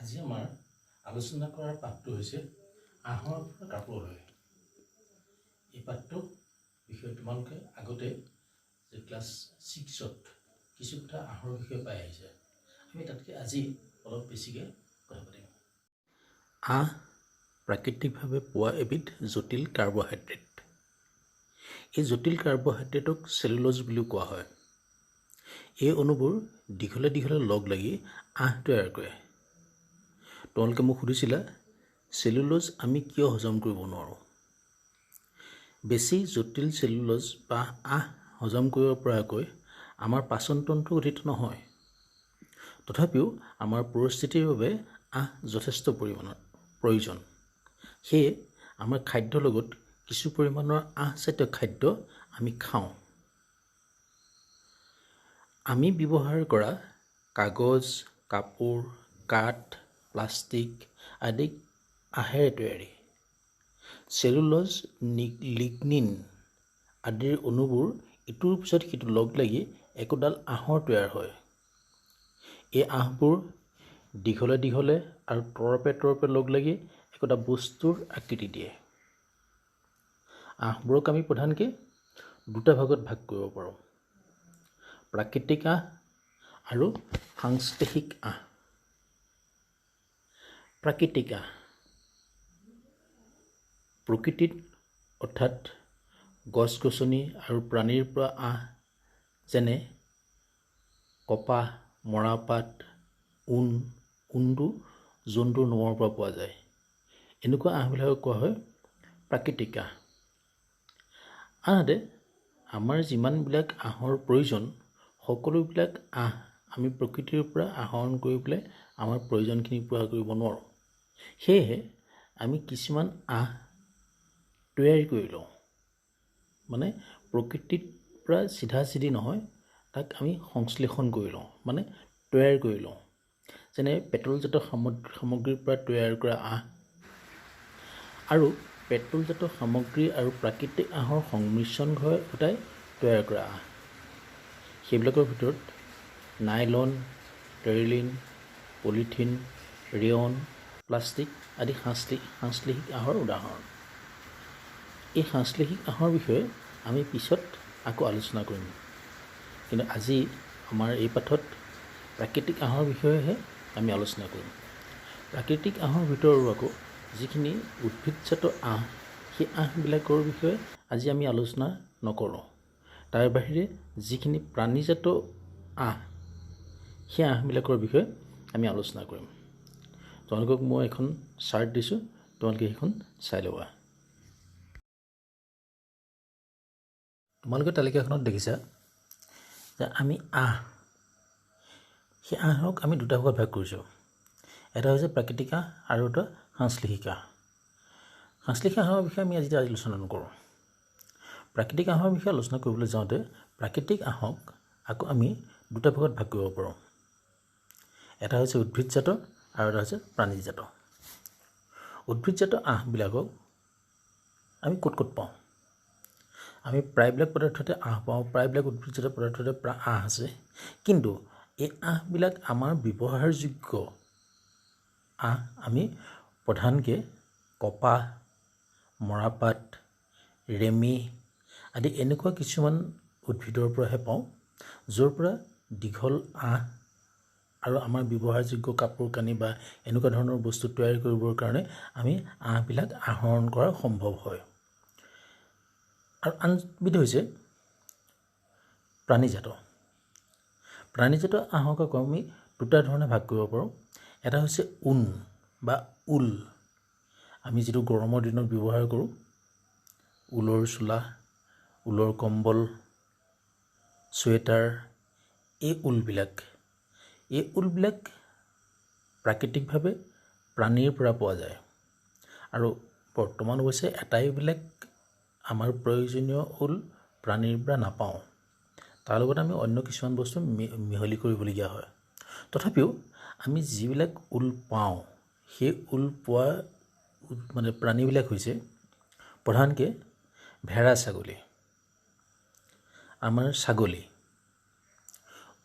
আজি আমাৰ আলোচনা কৰাৰ পাঠটো হৈছে আহৰ পৰা কাপোৰলৈ। এই পাঠটোৰ বিষয়ে তোমালোকে আগতে যে ক্লাছ 6ত কিছু কথা আহৰ বিষয়ে পাই আহিছে। আমি তাতকৈ আজি অলপ বেছিকৈ কথা পাতিম। আহ প্ৰাকৃতিকভাৱে পোৱা এবিধ জটিল কাৰ্বহাইড্ৰেট। এই জটিল কাৰ্বহাইড্ৰেটক চেলুলোজ বুলিও কোৱা হয়। এই অণুবোৰ দীঘলে দীঘলে লগ লাগি আহ তৈয়াৰ কৰে। তোমালোকে মোক সুধিছিলা চেলুলোজ আমি কিয় হজম কৰিব নোৱাৰোঁ। বেছি জটিল চেলুলোজ বা আহ হজম কৰিব পৰাকৈ আমাৰ পাচনতন্ত্ৰ গঠিত নহয়। তথাপিও আমাৰ পৰিস্থিতিৰ বাবে আহ যথেষ্ট পৰিমাণৰ প্ৰয়োজন। সেয়ে আমাৰ খাদ্যৰ লগত কিছু পৰিমাণৰ আহজাতীয় খাদ্য আমি খাওঁ। আমি ব্যৱহাৰ কৰা কাগজ, কাপোৰ, কাঠ, প্লাষ্টিক আদি আহেৰে তৈয়াৰী। চেলুলোজ, লিগনিন আদিৰ অণুবোৰ ইটোৰ পিছত সিটো লগ লাগি একোডাল আহৰ তৈয়াৰ হয়। এই আহবোৰ দীঘলে দীঘলে আৰু তৰপে লগ লাগি একোটা বস্তুৰ আকৃতি দিয়ে। আহবোৰক আমি প্ৰধানকৈ দুটা ভাগত ভাগ কৰিব পাৰোঁ: প্ৰাকৃতিক আহ আৰু সাংশ্লেষিক আহ। প্ৰাকৃতিক আহ প্ৰকৃতিত অৰ্থাৎ গছ-গছনি আৰু প্ৰাণীৰ পৰা আহ যেনে কপাহ, মৰাপাট, উনটো জন্তুৰ নোমৰ পৰা পোৱা যায়। এনেকুৱা আহবিলাকক কোৱা হয় প্ৰাকৃতিক আহ। আনহাতে আমাৰ যিমানবিলাক আহৰ প্ৰয়োজন সকলোবিলাক আহ আমি প্ৰকৃতিৰ পৰা আহৰণ কৰি পেলাই আমাৰ প্ৰয়োজনখিনি পূৰা কৰিব নোৱাৰোঁ। সেয়েহে আমি কিছুমান আহ তৈয়াৰী কৰি লওঁ, মানে প্ৰকৃতিৰ পৰা চিধা নহয়, তাক আমি সংশ্লেষণ কৰি লওঁ, মানে তৈয়াৰ কৰি লওঁ। যেনে পেট্ৰলজাত সামগ্ৰীৰ পৰা তৈয়াৰ কৰা আহ আৰু পেট্ৰলজাত সামগ্ৰী আৰু প্ৰাকৃতিক আহৰ সংমিশ্ৰণ ঘটাই তৈয়াৰ কৰা আহ। সেইবিলাকৰ ভিতৰত nylon, terylene, polythene, rayon, plastic আদি সাংশ্লেষিক আহৰ উদাহৰণ। এই সাংশ্লেষিক আহৰ বিষয়ে আমি পিছত আকৌ আলোচনা কৰিম, কিন্তু আজি আমাৰ এই পাঠত প্ৰাকৃতিক আহৰ বিষয়েহে আমি আলোচনা কৰিম। প্ৰাকৃতিক আহৰ ভিতৰৰ আকৌ যিখিনি উদ্ভিদজাত আহ, সেই আহবিলাকৰ বিষয়ে আজি আমি আলোচনা নকৰোঁ। তাৰ বাহিৰে যিখিনি প্ৰাণীজাত আহ, সেই আহবিলাকৰ বিষয়ে আমি আলোচনা কৰিম। তোমালোকক মই এখন চাৰ্ট দিছোঁ, তোমালোকে সেইখন চাই ল'বা। তোমালোকে তালিকাখনত দেখিছা যে আমি সেই আহক আমি দুটা ভাগত ভাগ কৰিছোঁ। এটা হৈছে প্ৰাকৃতিক আহ আৰু এটা সাংশ্লেষিক আহ। সাংশ্লেষিক আহৰ বিষয়ে আমি আজি আলোচনা নকৰোঁ। প্ৰাকৃতিক আহৰ বিষয়ে আলোচনা কৰিবলৈ যাওঁতে প্ৰাকৃতিক আহক আকৌ আমি দুটা ভাগত ভাগ কৰিব পাৰোঁ। এটা হৈছে উদ্ভিদজাত আৰু এটা হৈছে প্ৰাণীজাত। উদ্ভিদজাত আহবিলাকক আমি ক'ত পাওঁ? আমি প্ৰায়বিলাক পদাৰ্থতে আহ পাওঁ, প্ৰায়বিলাক উদ্ভিদজাত পদাৰ্থতে আহ আছে, কিন্তু এই আহবিলাক আমাৰ ব্যৱহাৰযোগ্য আহ আমি প্ৰধানকৈ কপাহ, মৰাপাট, ৰেমি আদি এনেকুৱা কিছুমান উদ্ভিদৰ পৰাহে পাওঁ, য'ৰ পৰা দীঘল আহ আৰু আমাৰ ব্যৱহাৰযোগ্য কাপোৰ কানি বা এনেকুৱা ধৰণৰ বস্তু তৈয়াৰ কৰিবৰ কাৰণে আমি আহবিলাক আহৰণ কৰা সম্ভৱ হয়। আৰু আনবিধ হৈছে প্ৰাণীজাত। প্ৰাণীজাত আহক আকৌ আমি দুটা ধৰণে ভাগ কৰিব পাৰোঁ। এটা হৈছে ঊণ বা ঊল, আমি যিটো গৰমৰ দিনত ব্যৱহাৰ কৰোঁ, ঊলৰ চোলা, ঊলৰ কম্বল, চুৱেটাৰ, এই ঊলবিলাক প্ৰাকৃতিকভাৱে প্ৰাণীৰ পৰা পোৱা যায়। আৰু বৰ্তমান অৱশ্যে এটাইবিলাক আমাৰ প্ৰয়োজনীয় ঊল প্ৰাণীৰ পৰা নাপাওঁ, তাৰ লগত আমি অন্য কিছুমান বস্তু মিহলি কৰিবলগীয়া হয়। তথাপিও আমি যিবিলাক ঊল পাওঁ, সেই ঊল পোৱা মানে প্ৰাণীবিলাক হৈছে প্ৰধানকৈ ভেড়া ছাগলী, আমাৰ ছাগলী,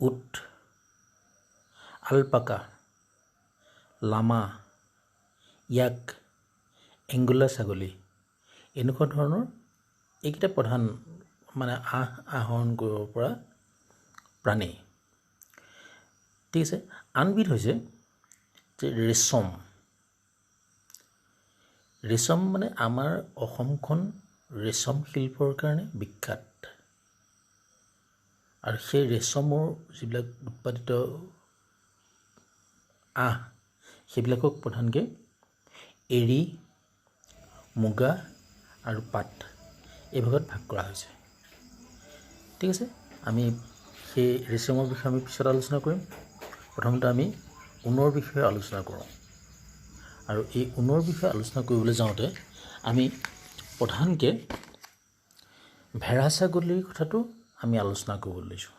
উট, আলপাকা, লামা, য়াক, এংগোলা ছাগলী এনেকুৱা ধৰণৰ এইকেইটা প্ৰধান আহৰণ কৰিব পৰা প্ৰাণী। ঠিক আছে। আনবিধ হৈছে যে ৰেচম। ৰেচম আমাৰ অসমখন ৰেচম শিল্পৰ কাৰণে বিখ্যাত আৰু সেই ৰেচমৰ যিবিলাক উৎপাদিত সেইবিলাকক প্ৰধানকৈ এৰী, মুগা আৰু পাট এই ভাগত ভাগ কৰা হৈছে। ঠিক আছে। আমি সেই ৰেচমৰ বিষয়ে আমি পিছত আলোচনা কৰিম। প্ৰথমতে আমি ঊণৰ বিষয়ে আলোচনা কৰোঁ। আৰু এই ঊণৰ বিষয়ে আলোচনা কৰিবলৈ যাওঁতে আমি প্ৰধানকৈ ভেড়া ছাগলীৰ কথাটো আমি আলোচনা কৰিব লৈছোঁ।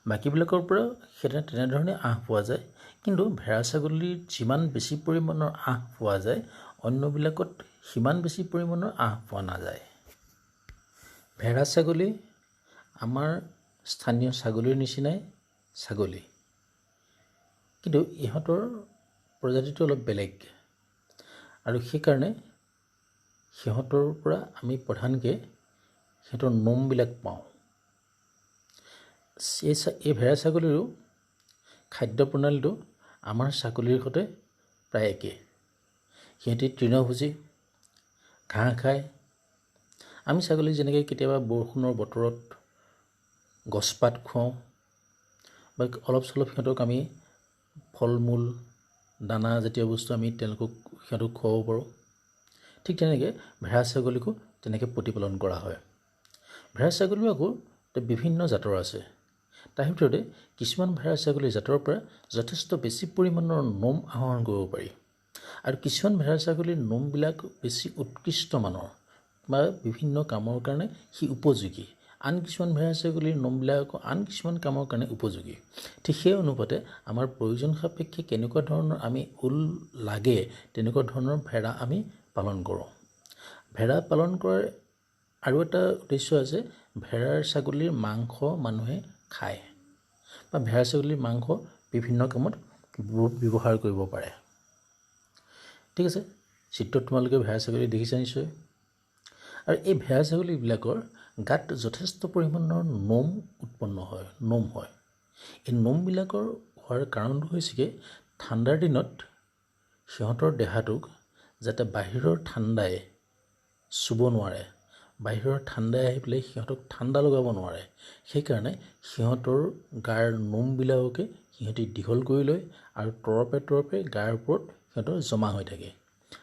বাকীবিলাকৰ পৰা তেনেধৰণে পোৱা যায়, কিন্তু ভেড়া ছাগলীৰ যিমান বেছি পৰিমাণৰ পোৱা যায় অন্যবিলাকত সিমান বেছি পৰিমাণৰ পোৱা নাযায়। ভেড়া ছাগলী আমাৰ স্থানীয় ছাগলীৰ নিচিনাই ছাগলী, কিন্তু ইহঁতৰ প্ৰজাতিটো অলপ বেলেগ আৰু সেইকাৰণে সিহঁতৰ পৰা আমি প্ৰধানকৈ সিহঁতৰ নোমবিলাক পাওঁ। এই ভেড়া ছাগলীৰো খাদ্য প্ৰণালীটো আমাৰ ছাগলীৰ সৈতে প্ৰায় একে। সিহঁতি তৃণভোজী, ঘাঁহ খায়। আমি ছাগলীক যেনেকৈ কেতিয়াবা বৰষুণৰ বতৰত গছপাত খুৱাওঁ বা অলপ চলপ সিহঁতক আমি ফল মূল দানা জাতীয় বস্তু আমি সিহঁতক খুৱাব পাৰোঁ, ঠিক তেনেকৈ ভেড়া ছাগলীকো তেনেকৈ প্ৰতিপালন কৰা হয়। ভেড়া ছাগলীও আকৌ বিভিন্ন জাতৰ আছে। তাৰ ভিতৰতে কিছুমান ভেড়া ছাগলীৰ জাতৰ পৰা যথেষ্ট বেছি পৰিমাণৰ নোম আহৰণ কৰিব পাৰি আৰু কিছুমান ভেড়া ছাগলীৰ নোমবিলাক বেছি উৎকৃষ্ট মানৰ বা বিভিন্ন কামৰ কাৰণে সি উপযোগী। আন কিছুমান ভেড়া ছাগলীৰ নোমবিলাক আকৌ আন কিছুমান কামৰ কাৰণে উপযোগী। ঠিক সেই অনুপাতে আমাৰ প্ৰয়োজন সাপেক্ষে কেনেকুৱা ধৰণৰ আমি ঊল লাগে তেনেকুৱা ধৰণৰ ভেড়া আমি পালন কৰোঁ। ভেড়া পালন কৰাৰ আৰু এটা উদ্দেশ্য আছে, ভেড়াৰ ছাগলীৰ মাংস মানুহে খায় বা ভেড়া ছাগলীৰ মাংস বিভিন্ন কামত ব্যৱহাৰ কৰিব পাৰে। ঠিক আছে। চিত্ৰত তোমালোকে ভেড়া ছাগলী দেখিছা নিশ্চয়। আৰু এই ভেড়া ছাগলীবিলাকৰ গাত যথেষ্ট পৰিমাণৰ নোম হয়। এই নোমবিলাকৰ হোৱাৰ কাৰণটো হৈছেগৈ ঠাণ্ডাৰ দিনত সিহঁতৰ দেহাটোক যাতে বাহিৰৰ ঠাণ্ডাই চুব নোৱাৰে, বাহিৰৰ ঠাণ্ডাই আহি পেলাই সিহঁতক ঠাণ্ডা লগাব নোৱাৰে, সেইকাৰণে সিহঁতৰ গাৰ নোমবিলাককে সিহঁতি দীঘল কৰি লয় আৰু তৰপে গাৰ ওপৰত সিহঁতৰ জমা হৈ থাকে।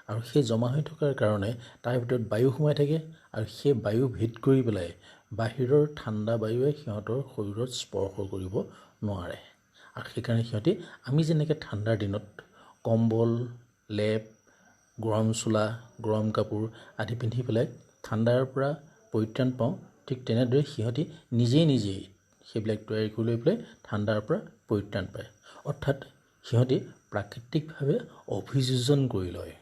আৰু সেই জমা হৈ থকাৰ কাৰণে তাৰ ভিতৰত বায়ু সোমাই থাকে আৰু সেই বায়ু ভেদ কৰি পেলাই বাহিৰৰ ঠাণ্ডা বায়ুৱে সিহঁতৰ শৰীৰত স্পৰ্শ কৰিব নোৱাৰে। আৰু সেইকাৰণে সিহঁতি আমি যেনেকৈ ঠাণ্ডাৰ দিনত কম্বল, লেপ, গৰম চোলা, গৰম কাপোৰ আদি পিন্ধি পেলাই ঠাণ্ডাৰ পৰা পৰিত্ৰাণ পাওঁ, ঠিক তেনেদৰে সিহঁতি নিজেই সেইবিলাক তৈয়াৰী কৰি লৈ পেলাই ঠাণ্ডাৰ পৰা পৰিত্ৰাণ পায়। অৰ্থাৎ সিহঁতি প্ৰাকৃতিকভাৱে অভিযোজন কৰি লয়।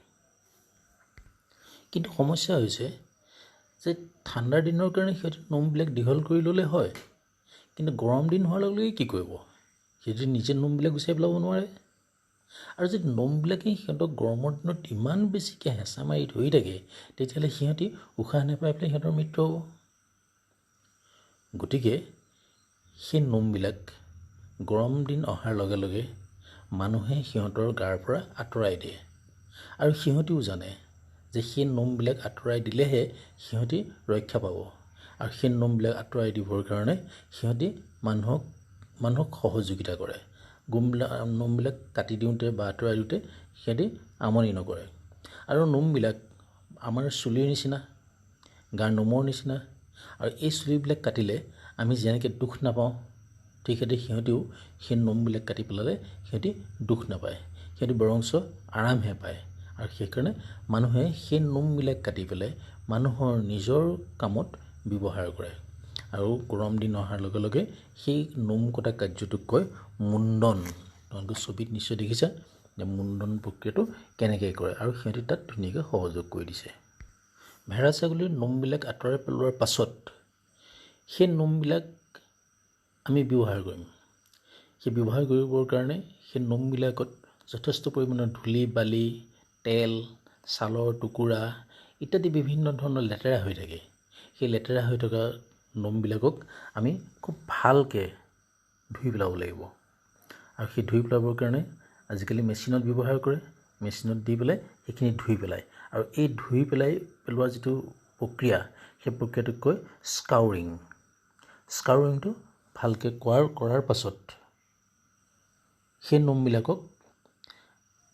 কিন্তু সমস্যা হৈছে যে ঠাণ্ডাৰ দিনৰ কাৰণে সিহঁতি নোমবিলাক দীঘল কৰি ল'লে হয়, কিন্তু গৰম দিন হোৱাৰ লগে লগে কি কৰিব? সিহঁতি নিজে নোমবিলাক গুচাই পেলাব নোৱাৰে। আৰু যদি নোমবিলাকেই সিহঁতক গৰমৰ দিনত ইমান বেছিকৈ হেঁচা মাৰি ধৰি থাকে, তেতিয়াহ'লে সিহঁতি উশাহ নাপাই পেলাই সিহঁতৰ মৃত্যু হ'ব। গতিকে সেই নোমবিলাক গৰম দিন অহাৰ লগে লগে মানুহে সিহঁতৰ গাৰ পৰা আঁতৰাই দিয়ে। আৰু সিহঁতিও জানে যে সেই নোমবিলাক আঁতৰাই দিলেহে সিহঁতি ৰক্ষা পাব। আৰু সেই নোমবিলাক আঁতৰাই দিবৰ কাৰণে সিহঁতি মানুহক সহযোগিতা কৰে। নোমবিলাক কাটি দিওঁতে বা আঁতৰাই দিওঁতে সিহঁতি আমনি নকৰে। আৰু নোমবিলাক আমাৰ চুলিৰ নিচিনা, গাৰ নোমৰ নিচিনা। আৰু এই চুলিবিলাক কাটিলে আমি যেনেকৈ দুখ নাপাওঁ, ঠিক সেইদৰে সিহঁতিও সেই নোমবিলাক কাটি পেলালে সিহঁতি দুখ নাপায়, সিহঁতি বৰঞ্চ আৰামহে পায়। আৰু সেইকাৰণে মানুহে সেই নোমবিলাক কাটি পেলাই মানুহৰ নিজৰ কামত ব্যৱহাৰ কৰে। আৰু গৰম দিন অহাৰ লগে লগে সেই নোম কটা কাৰ্যটোক কয় মুণ্ডন। তোমালোকে ছবিত নিশ্চয় দেখিছা যে মুণ্ডন প্ৰক্ৰিয়াটো কেনেকৈ কৰে, আৰু সিহঁতি তাত ধুনীয়াকৈ সহযোগ কৰি দিছে। ভেড়া ছাগলীৰ নোমবিলাক আঁতৰাই পেলোৱাৰ পাছত সেই নোমবিলাক আমি ব্যৱহাৰ কৰিম। সেই ব্যৱহাৰ কৰিবৰ কাৰণে সেই নোমবিলাকত যথেষ্ট পৰিমাণৰ ধূলি বালি তেল ছালৰ টুকুৰা ইত্যাদি বিভিন্ন ধৰণৰ লেতেৰা হৈ থাকে। সেই লেতেৰা হৈ থকা নোমবিলাকক আমি খুব ভালকৈ ধুই পেলাব লাগিব। আৰু সেই ধুই পেলাবৰ কাৰণে আজিকালি মেচিনত ব্যৱহাৰ কৰে। মেচিনত দি পেলাই সেইখিনি ধুই পেলায়। আৰু এই ধুই পেলোৱা যিটো প্ৰক্ৰিয়া সেই প্ৰক্ৰিয়াটোক কয় স্কাউৰিং। স্কাউৰিংটো ভালকৈ কৰাৰ পাছত সেই নোমবিলাকক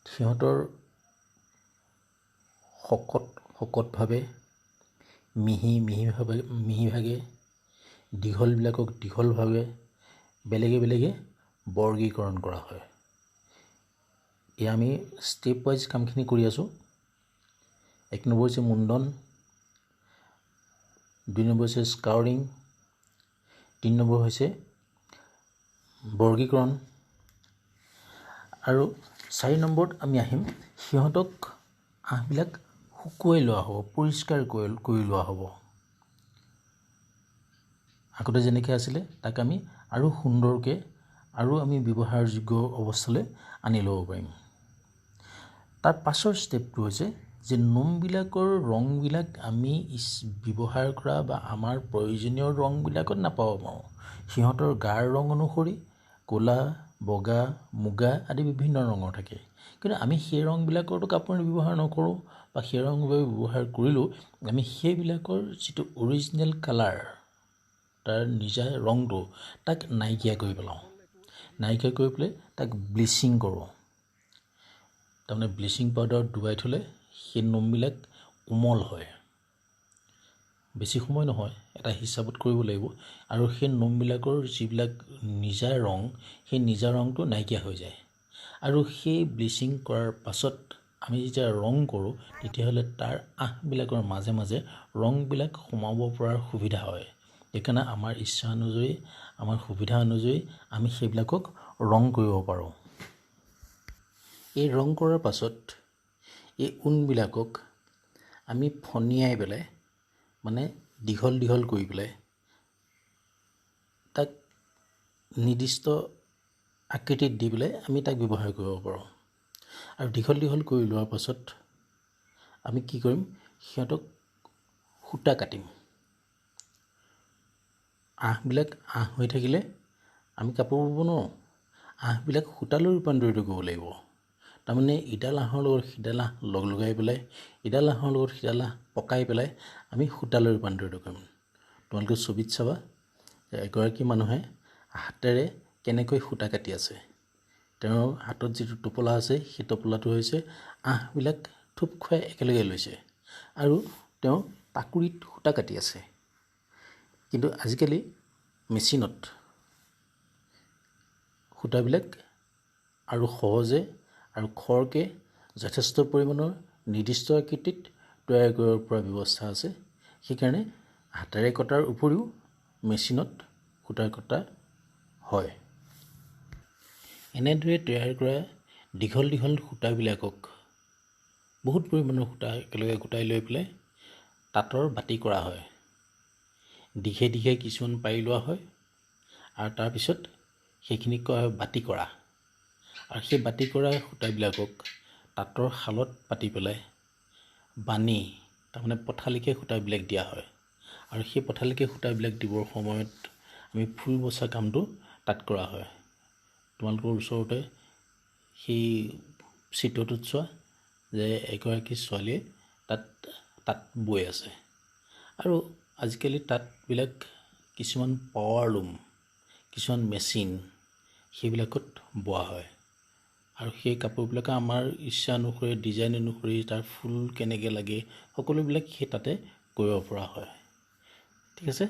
সিহঁতৰ শকতভাৱে মিহিভাৱে দীঘলবিলাকক দীঘলভাৱে বেলেগে বেলেগে বৰ্গীকৰণ কৰা হয়। এয়া আমি ষ্টেপ ৱাইজ কামখিনি কৰি আছোঁ। 1 নম্বৰ হৈছে মুণ্ডন, 2 নম্বৰ হৈছে স্কাউৰিং, 3 নম্বৰ হৈছে বৰ্গীকৰণ, আৰু 4 নম্বৰত আমি আহিম সিহঁতক আঁহবিলাক শুকুৱাই লোৱা হ'ব, পৰিষ্কাৰ কৰি লোৱা হ'ব। আগতে যেনেকৈ আছিলে তাক আমি আৰু সুন্দৰকৈ আৰু আমি ব্যৱহাৰযোগ্য অৱস্থালৈ আনি ল'ব পাৰিম। তাৰ পাছৰ ষ্টেপটো হৈছে যে নোমবিলাকৰ ৰংবিলাক আমি ব্যৱহাৰ কৰা বা আমাৰ প্ৰয়োজনীয় ৰংবিলাকত নাপাব পাৰোঁ। সিহঁতৰ গাৰ ৰং অনুসৰি ক'লা, বগা, মুগা আদি বিভিন্ন ৰঙৰ থাকে। কিন্তু আমি সেই ৰংবিলাকৰতো কাপোৰ ব্যৱহাৰ নকৰোঁ, বা সেই ৰংবিলাক ব্যৱহাৰ কৰিলেও আমি সেইবিলাকৰ যিটো অৰিজিনেল কালাৰ, তাৰ নিজা ৰংটো তাক নাইকিয়া কৰি পেলাওঁ। নাইকিয়া কৰি পেলাই তাক ব্লিচিং কৰোঁ। তাৰমানে ব্লিচিং পাউডাৰত ডুবাই থ'লে সেই নোমবিলাক কোমল হয়। বেছি সময় নহয়, এটা হিচাপত কৰিব লাগিব। আৰু সেই নোমবিলাকৰ যিবিলাক নিজা ৰং সেই নিজা ৰংটো নাইকিয়া হৈ যায়। আৰু সেই ব্লিচিং কৰাৰ পাছত আমি যেতিয়া ৰং কৰোঁ তেতিয়াহ'লে তাৰ আঁহবিলাকৰ মাজে মাজে ৰংবিলাক সোমাব পৰাৰ সুবিধা হয়। সেইকাৰণে আমাৰ ইচ্ছা অনুযায়ী আমাৰ সুবিধা অনুযায়ী আমি সেইবিলাকক ৰং কৰিব পাৰোঁ। এই ৰং কৰাৰ পাছত এই ঊণবিলাকক আমি ফনিয়াই পেলাই মানে দীঘল দীঘল কৰি পেলাই তাক নিৰ্দিষ্ট আকৃতিত দি পেলাই আমি তাক ব্যৱহাৰ কৰিব পাৰোঁ। আৰু দীঘল দীঘল কৰি লোৱাৰ পাছত আমি কি কৰিম, সিহঁতক সূতা কাটিম। আঁহবিলাক আঁহ হৈ থাকিলে আমি কাপোৰ ব'ব নোৱাৰোঁ। আঁহবিলাক সূতালৈ ৰূপান্তৰিত কৰিব লাগিব। তাৰমানে ইডাল আঁহৰ লগত সিডাল আঁহ লগাই পেলাই ইডাল আঁহৰ লগত সিডাল আঁহ পকাই পেলাই আমি সূতালৈ ৰূপান্তৰিত কৰিম। তোমালোকে ছবিত চাবা এগৰাকী মানুহে হাতেৰে কেনেকৈ সূতা কাটি আছে। তেওঁৰ হাতত যিটো টোপোলা আছে সেই টোপোলাটো হৈছে আঁহবিলাক থোপ খুৱাই একেলগে লৈছে আৰু তেওঁ টাকুৰিত সূতা কাটি আছে। কিন্তু আজিকালি মেচিনত সূতাবিলাক আৰু সহজে আৰু খৰকৈ যথেষ্ট পৰিমাণৰ নিৰ্দিষ্ট আকৃতিত তৈয়াৰ কৰিব পৰা ব্যৱস্থা আছে। সেইকাৰণে হাতেৰে কটাৰ উপৰিও মেচিনত সূতা কটা হয়। এনেদৰে তৈয়াৰ কৰা দীঘল দীঘল সূতাবিলাকক বহুত পৰিমাণৰ সূতা একেলগে গোটাই লৈ পেলাই তাঁতৰ বাতি কৰা হয়। দীঘে দীঘে কিছুমান পাৰি লোৱা হয় আৰু তাৰপিছত সেইখিনিক কোৱা হয় বাতি কৰা। আৰু সেই বাতি কৰা সূতাবিলাকক তাঁতৰ শালত পাতি পেলাই বানি তাৰমানে পথালিকৈ সূতাবিলাক দিয়া হয়। আৰু সেই পথালিকৈ সূতাবিলাক দিবৰ সময়ত আমি ফুল বচা কামটো তাত কৰা হয়। তোমালোকৰ ওচৰতে সেই চিত্ৰটোত চোৱা যে এগৰাকী ছোৱালীয়ে তাত বৈ আছে। আৰু আজিকালি তাঁতবিলাক কিছুমান পাৱাৰ লুম, কিছুমান মেচিন সেইবিলাকত বোৱা হয়। আৰু সেই কাপোৰবিলাক আমাৰ ইচ্ছা অনুসৰি ডিজাইন অনুসৰি তাৰ ফুল কেনেকৈ লাগে সকলোবিলাক সেই তাতে কৰিব পৰা হয়। ঠিক আছে।